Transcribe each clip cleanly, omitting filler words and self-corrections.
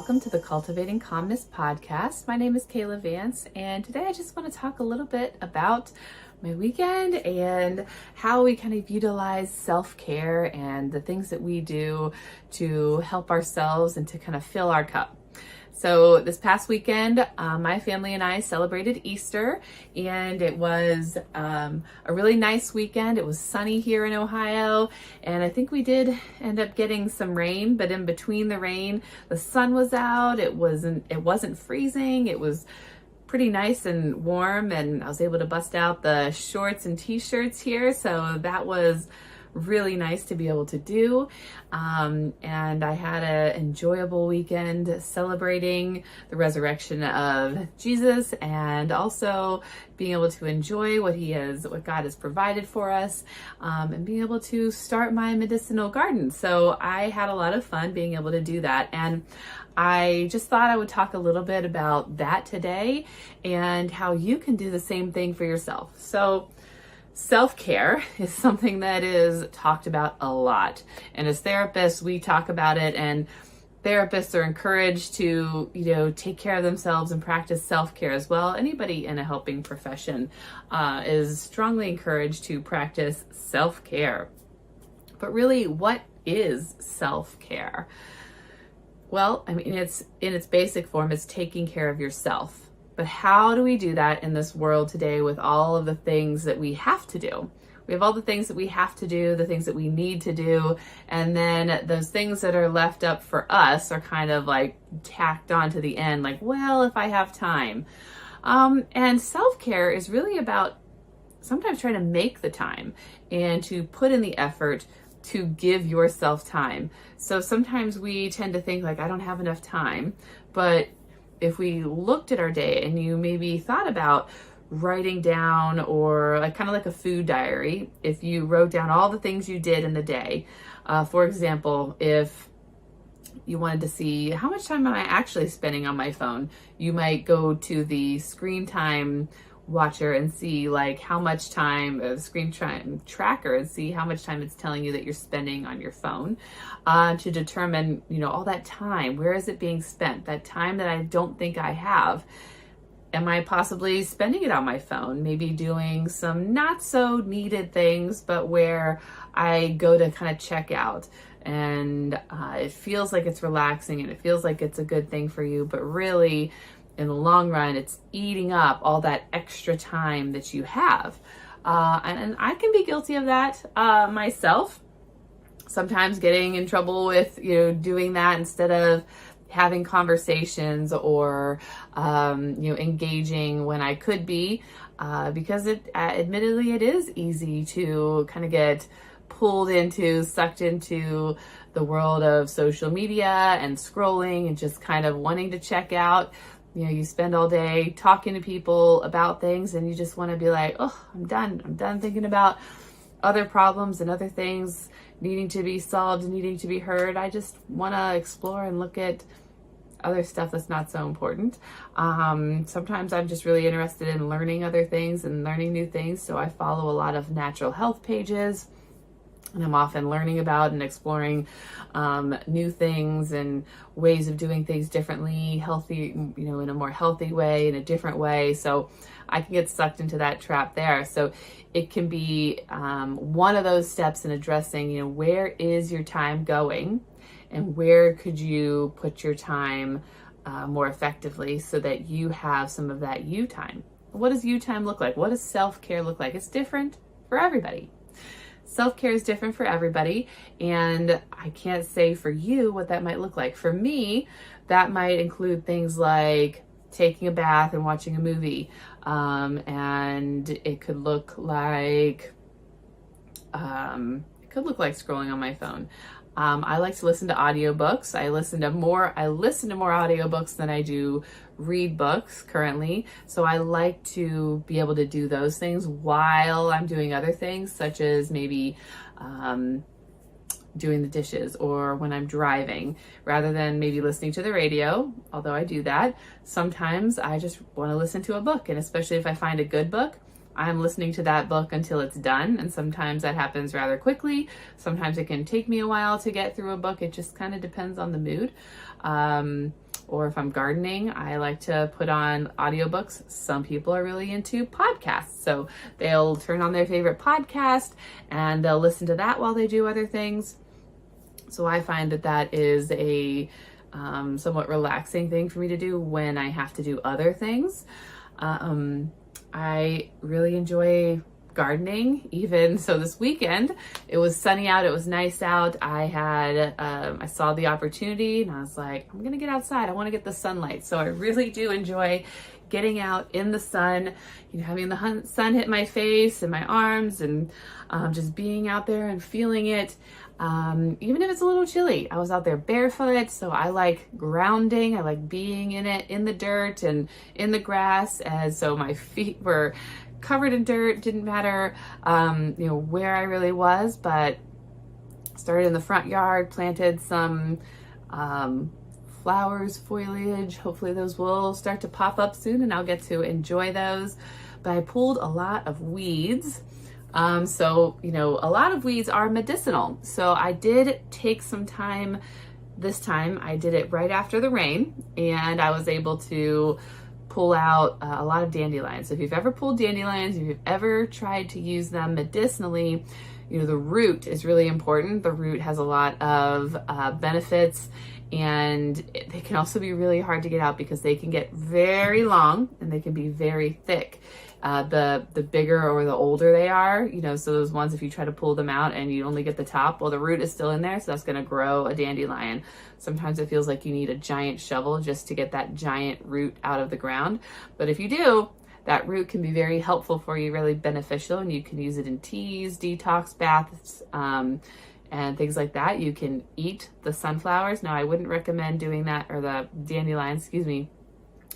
welcome to the Cultivating Calmness Podcast. My name is Kaela Vance, and today I just want to talk a little bit about my weekend and how we kind of utilize self-care and the things that we do to help ourselves and to kind of fill our cup. So this past weekend, my family and I celebrated Easter, and it was a really nice weekend. It was sunny here in Ohio, and I think we did end up getting some rain, but in between the rain, the sun was out. It wasn't freezing. It was pretty nice and warm, and I was able to bust out the shorts and t-shirts here, so that was really nice to be able to do. And I had an enjoyable weekend celebrating the resurrection of Jesus, and also being able to enjoy what God has provided for us, and being able to start my medicinal garden. So I had a lot of fun being able to do that, and I just thought I would talk a little bit about that today and how you can do the same thing for yourself. So self-care is something that is talked about a lot, and as therapists we talk about it, and therapists are encouraged to take care of themselves and practice self-care as well. Anybody in a helping profession is strongly encouraged to practice self-care. But really, what is self-care? Well, I mean, it's in its basic form, it's taking care of yourself. But how do we do that in this world today with all of the things that we have to do? We have all the things that we have to do, the things that we need to do, and then those things that are left up for us are kind of like tacked on to the end, like, well, if I have time. And self-care is really about sometimes trying to make the time and to put in the effort to give yourself time. So sometimes we tend to think like, I don't have enough time, but if we looked at our day and you maybe thought about writing down, or kind of like a food diary, if you wrote down all the things you did in the day, for example, if you wanted to see how much time am I actually spending on my phone, you might go to the screen time watcher and see like how much time, the screen time tracker, and see how much time it's telling you that you're spending on your phone, to determine, all that time, where is it being spent? That time that I don't think I have, am I possibly spending it on my phone? Maybe doing some not so needed things, but where I go to kind of check out, and it feels like it's relaxing and it feels like it's a good thing for you, but really in the long run, it's eating up all that extra time that you have. And I can be guilty of that myself. Sometimes getting in trouble with, doing that instead of having conversations or, engaging when I could be, because admittedly, it is easy to kind of get sucked into the world of social media and scrolling and just kind of wanting to check out. You spend all day talking to people about things, and you just want to be like, oh, I'm done thinking about other problems and other things needing to be solved and needing to be heard. I just want to explore and look at other stuff that's not so important. Sometimes I'm just really interested in learning other things and learning new things, so I follow a lot of natural health pages, and I'm often learning about and exploring new things and ways of doing things differently, healthy, in a more healthy way, in a different way. So I can get sucked into that trap there. So it can be one of those steps in addressing, where is your time going, and where could you put your time more effectively so that you have some of that you time. What does you time look like? What does self-care look like? It's different for everybody. Self-care is different for everybody, and I can't say for you what that might look like. For me, that might include things like taking a bath and watching a movie, and it could look like scrolling on my phone. I like to listen to audiobooks. I listen to more audiobooks than I do read books currently. So I like to be able to do those things while I'm doing other things, such as maybe doing the dishes or when I'm driving, rather than maybe listening to the radio, although I do that. Sometimes I just want to listen to a book, and especially if I find a good book, I'm listening to that book until it's done, and sometimes that happens rather quickly. Sometimes it can take me a while to get through a book. It just kind of depends on the mood. or if I'm gardening, I like to put on audiobooks. Some people are really into podcasts, so they'll turn on their favorite podcast and they'll listen to that while they do other things. So I find that that is a somewhat relaxing thing for me to do when I have to do other things. I really enjoy gardening. Even so, this weekend it was sunny out, it was nice out. I saw the opportunity and I was like, I'm gonna get outside, I want to get the sunlight. So I really do enjoy getting out in the sun, having the sun hit my face and my arms, and just being out there and feeling it. Even if it's a little chilly. I was out there barefoot, so I like grounding. I like being in it, in the dirt and in the grass. And so my feet were covered in dirt. Didn't matter, where I really was, but started in the front yard, planted some flowers, foliage. Hopefully those will start to pop up soon and I'll get to enjoy those. But I pulled a lot of weeds. So, a lot of weeds are medicinal. So I did take some time this time. I did it right after the rain and I was able to pull out a lot of dandelions. So if you've ever pulled dandelions, if you've ever tried to use them medicinally, the root is really important. The root has a lot of benefits, and they can also be really hard to get out because they can get very long and they can be very thick. The bigger or the older they are, so those ones, if you try to pull them out and you only get the top, well, the root is still in there, so that's going to grow a dandelion. Sometimes it feels like you need a giant shovel just to get that giant root out of the ground. But if you do, that root can be very helpful for you, really beneficial, and you can use it in teas, detox baths, and things like that. You can eat the sunflowers. Now, I wouldn't recommend doing that, or the dandelions,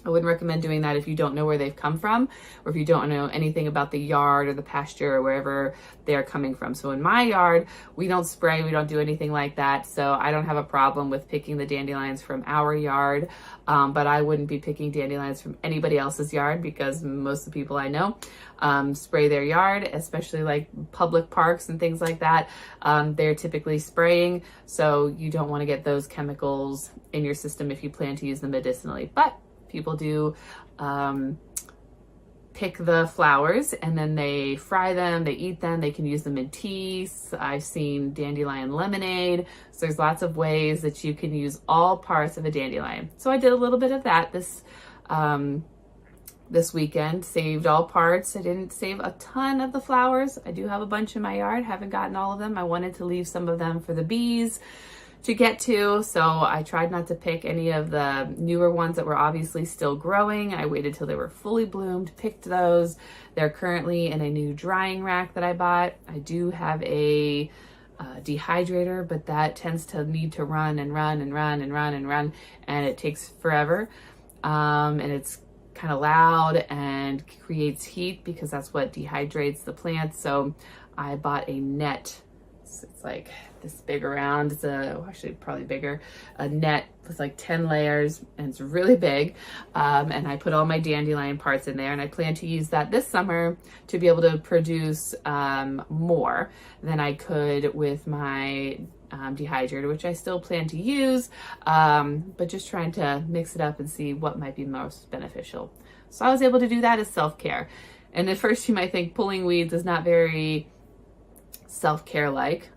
I wouldn't recommend doing that if you don't know where they've come from, or if you don't know anything about the yard or the pasture or wherever they're coming from. So in my yard, we don't spray, we don't do anything like that. So I don't have a problem with picking the dandelions from our yard, but I wouldn't be picking dandelions from anybody else's yard because most of the people I know spray their yard, especially like public parks and things like that. They're typically spraying, so you don't want to get those chemicals in your system if you plan to use them medicinally. But people do pick the flowers and then they fry them, they eat them, they can use them in teas. I've seen dandelion lemonade. So there's lots of ways that you can use all parts of a dandelion. So I did a little bit of that this weekend, saved all parts. I didn't save a ton of the flowers. I do have a bunch in my yard, haven't gotten all of them. I wanted to leave some of them for the bees to get to, so I tried not to pick any of the newer ones that were obviously still growing. I waited till they were fully bloomed, picked those. They're currently in a new drying rack that I bought. I do have a dehydrator, but that tends to need to run, and it takes forever, and it's kind of loud and creates heat because that's what dehydrates the plants. So I bought a net. It's like this big around, it's actually probably bigger, a net with like 10 layers, and it's really big. And I put all my dandelion parts in there, and I plan to use that this summer to be able to produce more than I could with my dehydrator, which I still plan to use, but just trying to mix it up and see what might be most beneficial. So I was able to do that as self-care. And at first you might think pulling weeds is not very self-care like.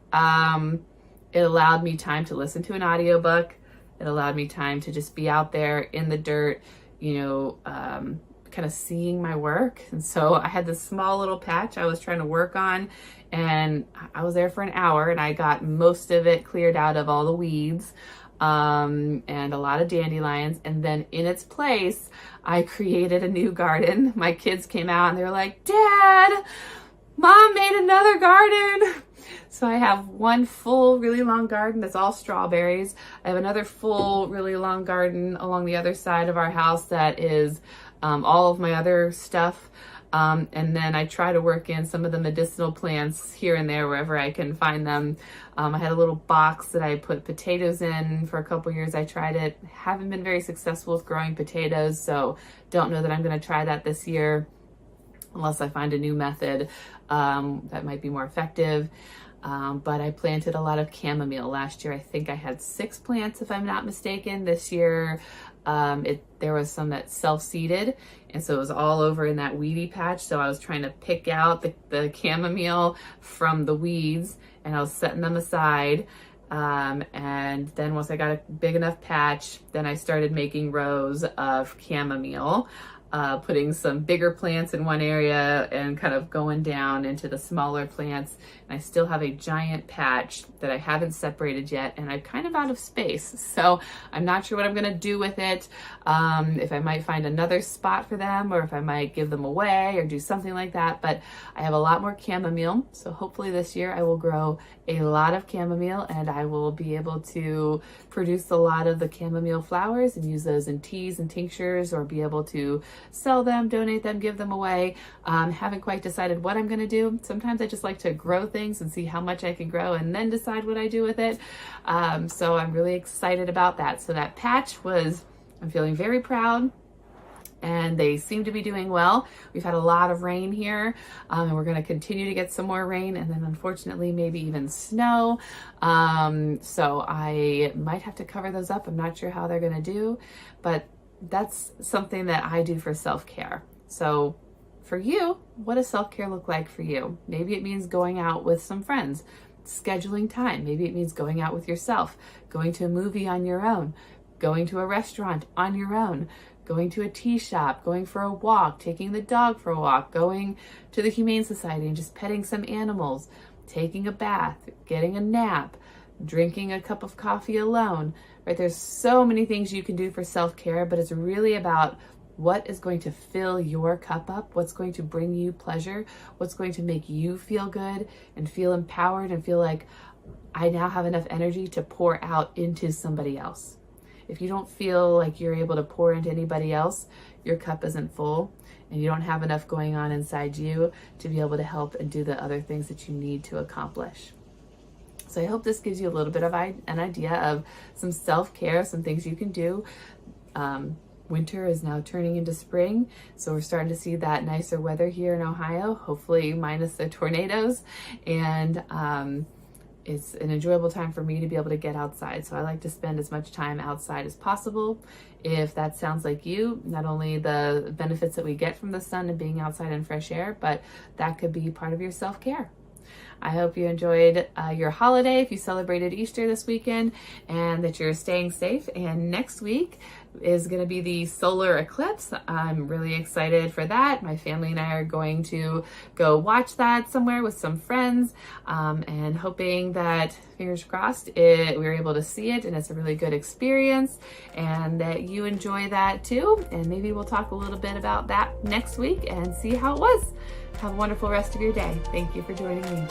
It allowed me time to listen to an audiobook. It allowed me time to just be out there in the dirt, kind of seeing my work. And so I had this small little patch I was trying to work on, and I was there for an hour and I got most of it cleared out of all the weeds, and a lot of dandelions. And then in its place, I created a new garden. My kids came out and they were like, "Dad, Mom made another garden." So I have one full, really long garden that's all strawberries. I have another full, really long garden along the other side of our house that is all of my other stuff. And then I try to work in some of the medicinal plants here and there wherever I can find them. I had a little box that I put potatoes in for a couple years. I tried it. Haven't been very successful with growing potatoes, so don't know that I'm going to try that this year unless I find a new method that might be more effective. But I planted a lot of chamomile last year. I think I had 6 plants, if I'm not mistaken. This year, There was some that self-seeded, and so it was all over in that weedy patch. So I was trying to pick out the chamomile from the weeds, and I was setting them aside. And then once I got a big enough patch, then I started making rows of chamomile, putting some bigger plants in one area and kind of going down into the smaller plants. And I still have a giant patch that I haven't separated yet, and I'm kind of out of space. So I'm not sure what I'm gonna do with it. If I might find another spot for them, or if I might give them away or do something like that. But I have a lot more chamomile. So hopefully this year I will grow a lot of chamomile, and I will be able to produce a lot of the chamomile flowers and use those in teas and tinctures, or be able to sell them, donate them, give them away. Haven't quite decided what I'm going to do. Sometimes I just like to grow things and see how much I can grow and then decide what I do with it. So I'm really excited about that. So that patch I'm feeling very proud, and they seem to be doing well. We've had a lot of rain here, and we're going to continue to get some more rain, and then unfortunately maybe even snow. So I might have to cover those up. I'm not sure how they're going to do, but that's something that I do for self-care. So for you, what does self-care look like for you? Maybe it means going out with some friends, scheduling time. Maybe it means going out with yourself, going to a movie on your own, going to a restaurant on your own, going to a tea shop, going for a walk, taking the dog for a walk, going to the Humane Society and just petting some animals, taking a bath, getting a nap, drinking a cup of coffee alone, right? There's so many things you can do for self-care, but it's really about what is going to fill your cup up, what's going to bring you pleasure, what's going to make you feel good and feel empowered and feel like I now have enough energy to pour out into somebody else. If you don't feel like you're able to pour into anybody else, your cup isn't full, and you don't have enough going on inside you to be able to help and do the other things that you need to accomplish. So I hope this gives you a little bit of an idea of some self-care, some things you can do. Winter is now turning into spring, so we're starting to see that nicer weather here in Ohio, hopefully minus the tornadoes, and it's an enjoyable time for me to be able to get outside. So I like to spend as much time outside as possible. If that sounds like you, not only the benefits that we get from the sun and being outside in fresh air, but that could be part of your self-care. I hope you enjoyed your holiday, if you celebrated Easter this weekend, and that you're staying safe. And next week is going to be the solar eclipse. I'm really excited for that. My family and I are going to go watch that somewhere with some friends, and hoping that, fingers crossed, we're able to see it and it's a really good experience, and that you enjoy that too. And maybe we'll talk a little bit about that next week and see how it was. Have a wonderful rest of your day. Thank you for joining me.